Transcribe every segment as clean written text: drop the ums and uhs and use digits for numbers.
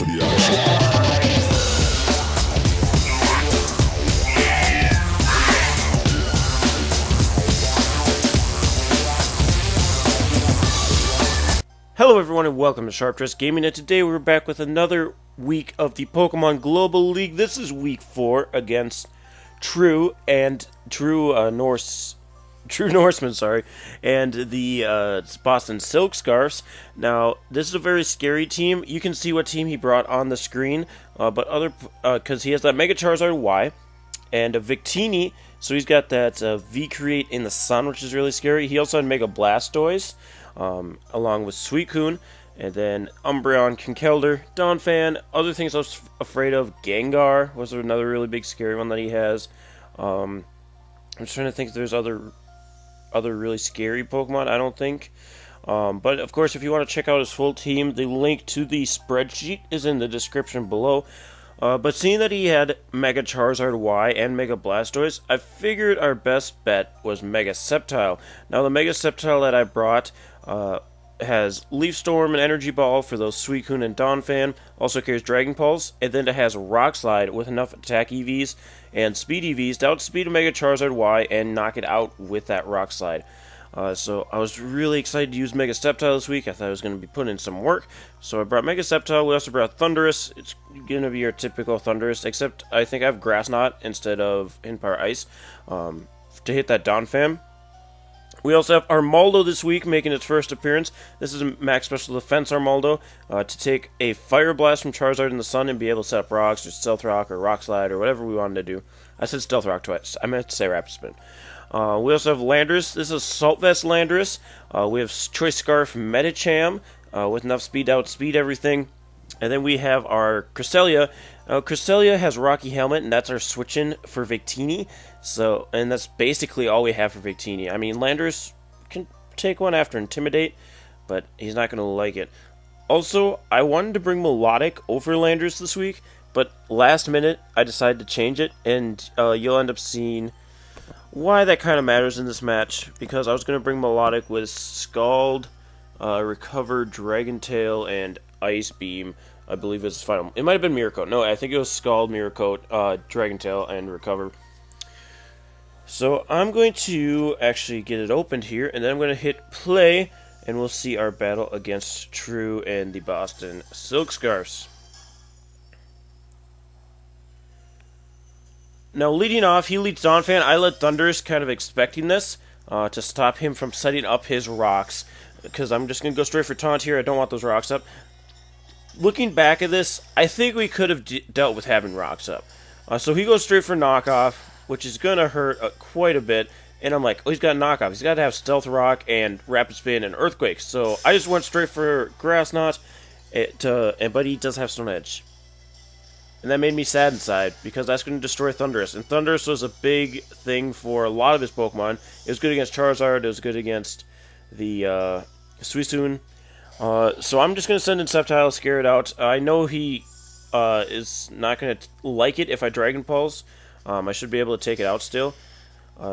for the action. Hello everyone and welcome to Sharpdress Gaming, and today we're back with another week of the Pokemon Global League. This is week 4 against True Norseman, and the Boston Silk Scarfs. Now, this is a very scary team. You can see what team he brought on the screen, because he has that Mega Charizard Y and a Victini, so he's got that V-Create in the Sun, which is really scary. He also had Mega Blastoise, along with Suicune, and then Umbreon, Conkeldurr, Donphan. Other things I was afraid of, Gengar was another really big scary one that he has. I'm just trying to think if there's other really scary Pokemon. I don't think. But of course, if you want to check out his full team, the link to the spreadsheet is in the description below. But seeing that he had Mega Charizard Y and Mega Blastoise, I figured our best bet was Mega Sceptile. Now, the Mega Sceptile that I brought has Leaf Storm and Energy Ball for those Suicune and Donphan, also carries Dragon Pulse, and then it has Rock Slide with enough attack EVs and speed EVs to outspeed a Mega Charizard Y and knock it out with that Rock Slide. So I was really excited to use Mega Sceptile this week. I thought I was going to be putting in some work. So I brought Mega Sceptile. We also brought Thundurus. It's going to be your typical Thundurus, except I think I have Grass Knot instead of Hidden Power Ice to hit that Donphan. We also have Armaldo this week making its first appearance. This is a Max Special Defense Armaldo to take a Fire Blast from Charizard in the Sun and be able to set up rocks or Stealth Rock or Rock Slide or whatever we wanted to do. I said Stealth Rock twice. I meant to say Rapid Spin. We also have Landorus. This is Assault Vest Landorus. We have Choice Scarf Medicham with enough speed to outspeed everything. And then we have our Cresselia. Cresselia has Rocky Helmet, and that's our switch-in for Victini. And that's basically all we have for Victini. I mean, Landorus can take one after Intimidate, but he's not going to like it. Also, I wanted to bring Melodic over Landorus this week, but last minute I decided to change it, and you'll end up seeing why that kind of matters in this match, because I was going to bring Melodic with Scald, Recover, Dragon Tail, and Ice Beam. I believe it's final. It might have been Mirror Coat. No, I think it was Scald, Mirror Coat, Dragon Tail, and Recover. So I'm going to actually get it opened here, and then I'm going to hit play, and we'll see our battle against True and the Boston Silk Scarfs. Now, leading off, he leads Donphan. I let Thundurus, kind of expecting this, to stop him from setting up his rocks, because I'm just going to go straight for Taunt here. I don't want those rocks up. Looking back at this, I think we could have dealt with having rocks up. So he goes straight for Knockoff, which is going to hurt quite a bit. And I'm like, oh, he's got Knockoff. He's got to have Stealth Rock and Rapid Spin and Earthquake. So I just went straight for Grass Knot, but he does have Stone Edge. And that made me sad inside, because that's going to destroy Thundurus. And Thundurus was a big thing for a lot of his Pokemon. It was good against Charizard. It was good against the Suicune. So I'm just going to send in Sceptile, scare it out. I know he is not going to like it if I Dragon Pulse. I should be able to take it out still.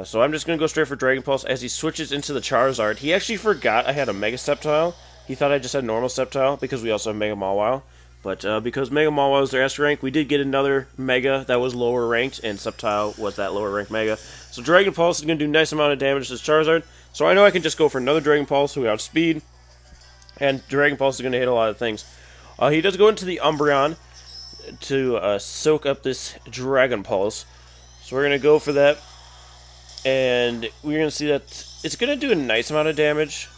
So I'm just going to go straight for Dragon Pulse as he switches into the Charizard. He actually forgot I had a Mega Sceptile. He thought I just had normal Sceptile because we also have Mega Mawile. But because Mega Mawile was their S rank, we did get another Mega that was lower ranked, and Sceptile was that lower ranked Mega. So Dragon Pulse is going to do a nice amount of damage to this Charizard. So I know I can just go for another Dragon Pulse who outspeed. And Dragon Pulse is going to hit a lot of things. He does go into the Umbreon to soak up this Dragon Pulse. So we're going to go for that. And we're going to see that it's going to do a nice amount of damage.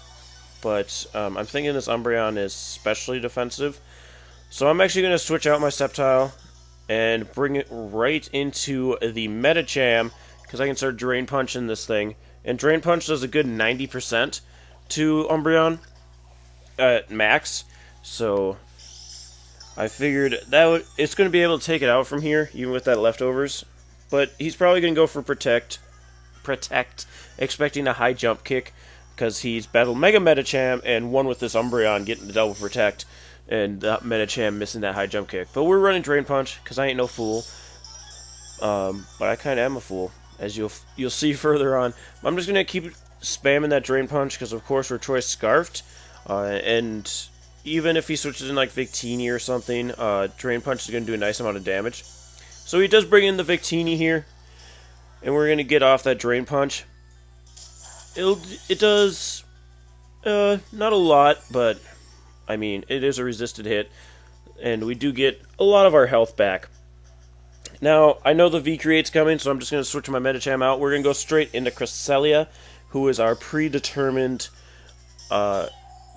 But I'm thinking this Umbreon is especially defensive. So I'm actually going to switch out my Sceptile and bring it right into the Medicham, because I can start Drain Punching this thing. And Drain Punch does a good 90% to Umbreon. Max, so I figured that it's going to be able to take it out from here, even with that leftovers. But he's probably going to go for Protect, expecting a high jump kick, because he's battled Mega Medicham and won with this Umbreon getting the double Protect, and Medicham missing that high jump kick. But we're running Drain Punch, because I ain't no fool. But I kind of am a fool, as you'll see further on. I'm just going to keep spamming that Drain Punch, because of course we're Choice Scarfed. And even if he switches in like Victini or something, Drain Punch is going to do a nice amount of damage. So he does bring in the Victini here, and we're going to get off that Drain Punch. It does not a lot, but I mean, it is a resisted hit, and we do get a lot of our health back. Now, I know the V-Create's coming, so I'm just going to switch my Medicham out. We're going to go straight into Cresselia, who is our predetermined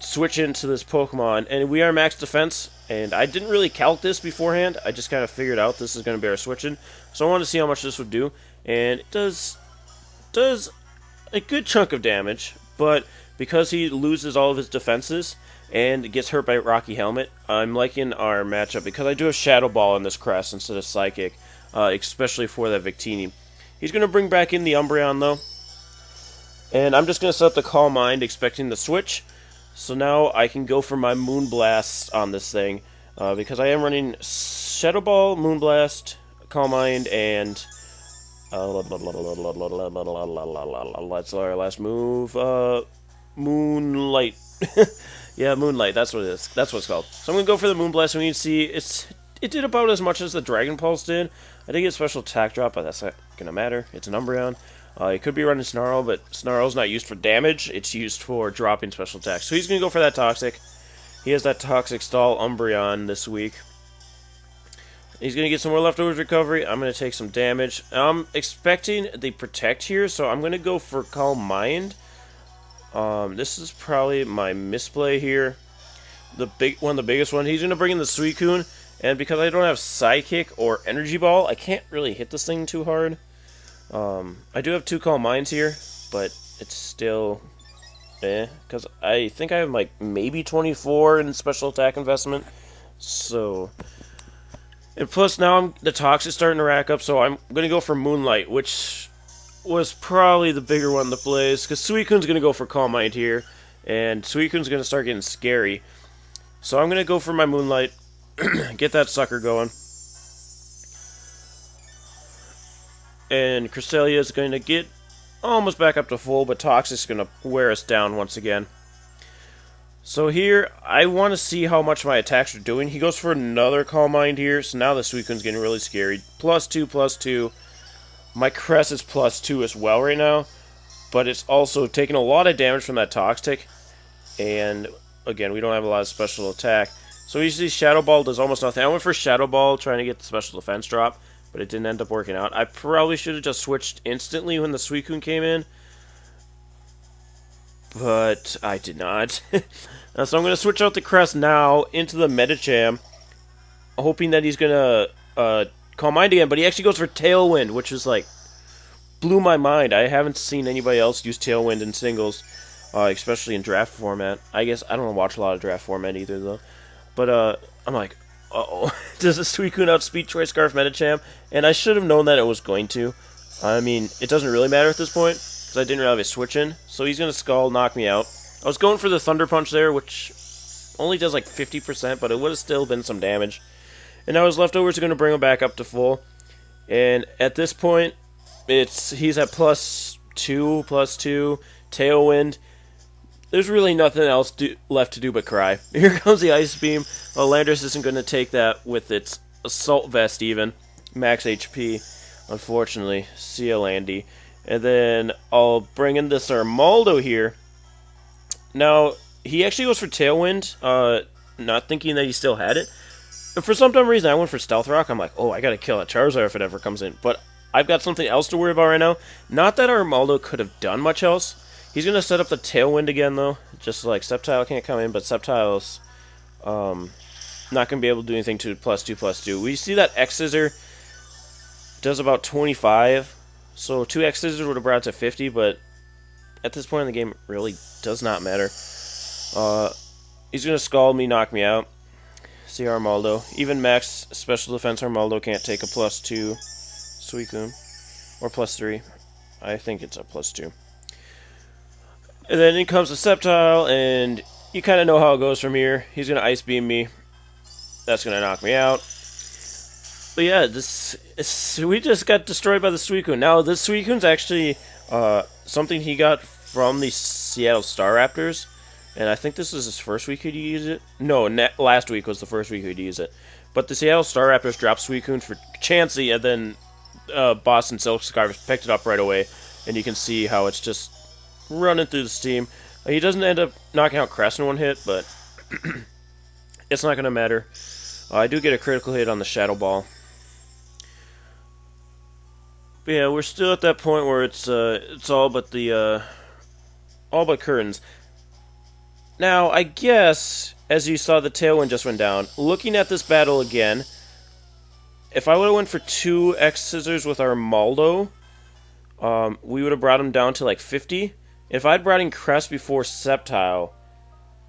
switch into this Pokemon. And we are max defense, and I didn't really calc this beforehand. I just kind of figured out this is going to be our switch-in. So I wanted to see how much this would do, and it does a good chunk of damage, but because he loses all of his defenses and gets hurt by Rocky Helmet, I'm liking our matchup because I do have Shadow Ball on this Crest instead of Psychic, especially for that Victini. He's going to bring back in the Umbreon, though, and I'm just going to set up the Calm Mind, expecting the switch. So now I can go for my Moonblast on this thing, because I am running Shadow Ball, Moonblast, Calm Mind, and that's our last move. Moonlight. Yeah, Moonlight. That's what it is. That's what it's called. So I'm gonna go for the Moonblast, and you can see it did about as much as the Dragon Pulse did. I did get a special attack drop, but that's not gonna matter. It's an Umbreon. It could be running Snarl, but Snarl's not used for damage. It's used for dropping special attacks. So he's gonna go for that Toxic. He has that Toxic Stall Umbreon this week. He's going to get some more leftovers recovery. I'm going to take some damage. I'm expecting the Protect here, so I'm going to go for Calm Mind. This is probably my misplay here. One of the biggest ones. He's going to bring in the Suicune, and because I don't have Psychic or Energy Ball, I can't really hit this thing too hard. I do have 2 Calm Minds here, but it's still because I think I have like maybe 24 in special attack investment. So... And plus, now the Toxic's starting to rack up, so I'm going to go for Moonlight, which was probably the bigger one that plays, because Suicune's going to go for Calm Mind here, and Suicune's going to start getting scary. So I'm going to go for my Moonlight, get that sucker going. And Cresselia is going to get almost back up to full, but Toxic's going to wear us down once again. So here, I want to see how much my attacks are doing. He goes for another Calm Mind here, so now the Suicune's getting really scary. +2, +2. My Crest is +2 as well right now, but it's also taking a lot of damage from that Toxic. And, again, we don't have a lot of special attack. So you see Shadow Ball does almost nothing. I went for Shadow Ball trying to get the special defense drop, but it didn't end up working out. I probably should have just switched instantly when the Suicune came in, but I did not. So I'm going to switch out the Crest now into the Medicham, hoping that he's going to Calm Mind again, but he actually goes for Tailwind, which is like, blew my mind. I haven't seen anybody else use Tailwind in singles, especially in draft format. I guess I don't watch a lot of draft format either, though. But I'm like, uh-oh, does the Suicune outspeed Choice Scarf Medicham? And I should have known that it was going to. I mean, it doesn't really matter at this point, because I didn't really have a switch in. So he's going to Skull, knock me out. I was going for the Thunder Punch there, which only does like 50%, but it would have still been some damage. And now his leftovers are going to bring him back up to full. And at this point, he's at +2, +2, Tailwind. There's really nothing else left to do but cry. Here comes the Ice Beam. Landorus isn't going to take that with its Assault Vest even. Max HP, unfortunately. See ya, Landy. And then I'll bring in this Armaldo here. Now, he actually goes for Tailwind, not thinking that he still had it. But for some dumb reason, I went for Stealth Rock. I'm like, oh, I gotta kill that Charizard if it ever comes in. But I've got something else to worry about right now. Not that Armaldo could have done much else. He's gonna set up the Tailwind again, though. Just like Sceptile can't come in, but Sceptile's not gonna be able to do anything to +2, +2. We see that X-Scissor does about 25. So 2 X-Scissors would have brought it to 50, but at this point in the game, it really does not matter. He's going to Scald me, knock me out. See Armaldo. Even max special defense Armaldo can't take a +2 Suicune. Or +3. I think it's a +2. And then in comes the Sceptile, and you kind of know how it goes from here. He's going to Ice Beam me. That's going to knock me out. But yeah, we just got destroyed by the Suicune. Now, this Suicune's actually something he got from the Seattle Staraptors. and I think this is his first week he'd use it. No, last week was the first week he'd use it. But the Seattle Star Raptors dropped Suicune for Chansey, and then Boston Silk Scarves picked it up right away, and you can see how it's just running through the steam. He doesn't end up knocking out Crest in one hit, but it's not going to matter. I do get a critical hit on the Shadow Ball. But yeah, we're still at that point where it's all but curtains. Now, I guess, as you saw, the Tailwind just went down. Looking at this battle again, if I would have went for 2 X Scissors with our Maldo, we would have brought him down to like 50. If I'd brought in Crest before Sceptile,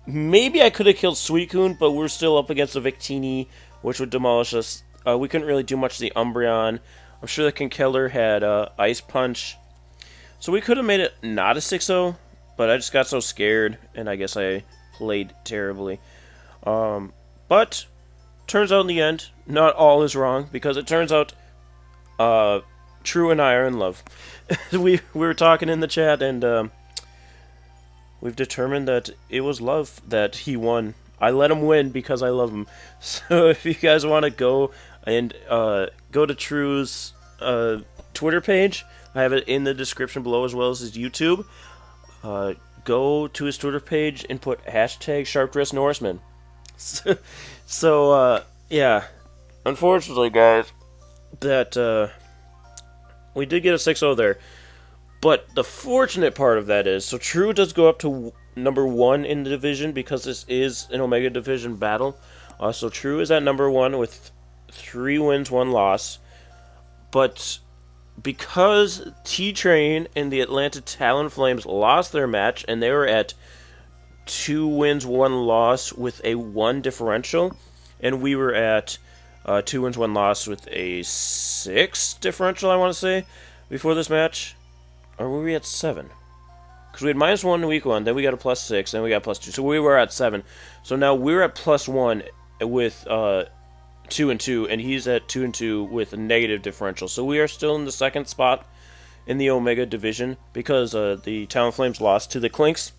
maybe I could have killed Suicune, but we're still up against a Victini, which would demolish us. We couldn't really do much to the Umbreon. I'm sure the Conkeldurr had Ice Punch. So we could have made it not a 6-0, but I just got so scared, and I guess I played terribly. But, turns out in the end, not all is wrong, because it turns out True and I are in love. we were talking in the chat, and we've determined that it was love that he won. I let him win because I love him. So if you guys want to go and go to True's Twitter page, I have it in the description below as well as his YouTube. Go to his Twitter page and put hashtag Sharpdressed Norseman. So yeah, unfortunately, guys, that we did get a 6-0 there. But the fortunate part of that is, so True does go up to number 1 in the division because this is an Omega Division battle. So True is at number 1 with 3 wins, 1 loss. But because T-Train and the Atlanta Talonflames lost their match, and they were at 2 wins, 1 loss with a 1 differential, and we were at 2 wins, 1 loss with a 6 differential, I want to say, before this match. Or were we at 7? Because we had -1 in week 1, then we got a +6, then we got +2. So we were at 7. So now we're at +1 with 2-2, and he's at 2-2 with a negative differential. So we are still in the 2nd spot in the Omega Division because the Talonflames lost to the Clinks.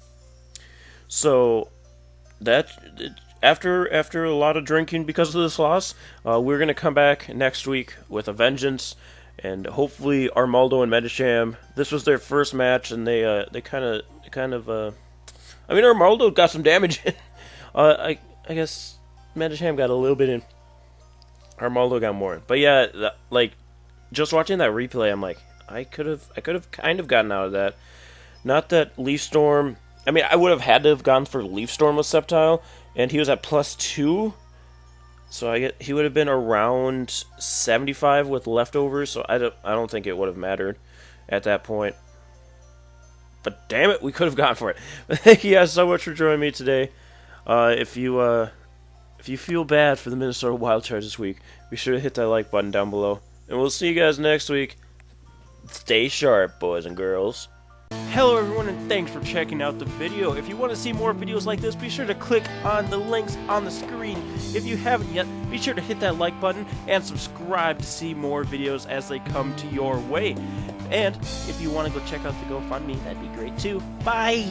So that after a lot of drinking because of this loss, we're gonna come back next week with a vengeance. And hopefully Armaldo and Medicham, this was their first match, and they kind of I mean, Armaldo got some damage in. I guess Medicham got a little bit in. Armaldo got more in. But yeah, like, just watching that replay, I'm like, I could have kind of gotten out of that. Not that Leaf Storm, I mean, I would have had to have gone for Leaf Storm with Sceptile, and he was at +2. So he would have been around 75 with leftovers, so I don't think it would have mattered at that point. But damn it, we could have gone for it. But thank you guys so much for joining me today. If you feel bad for the Minnesota Wild Charge this week, be sure to hit that like button down below. And we'll see you guys next week. Stay sharp, boys and girls. Hello everyone, and thanks for checking out the video. If you want to see more videos like this, be sure to click on the links on the screen. If you haven't yet, be sure to hit that like button and subscribe to see more videos as they come to your way. And if you want to go check out the GoFundMe, that'd be great too. Bye!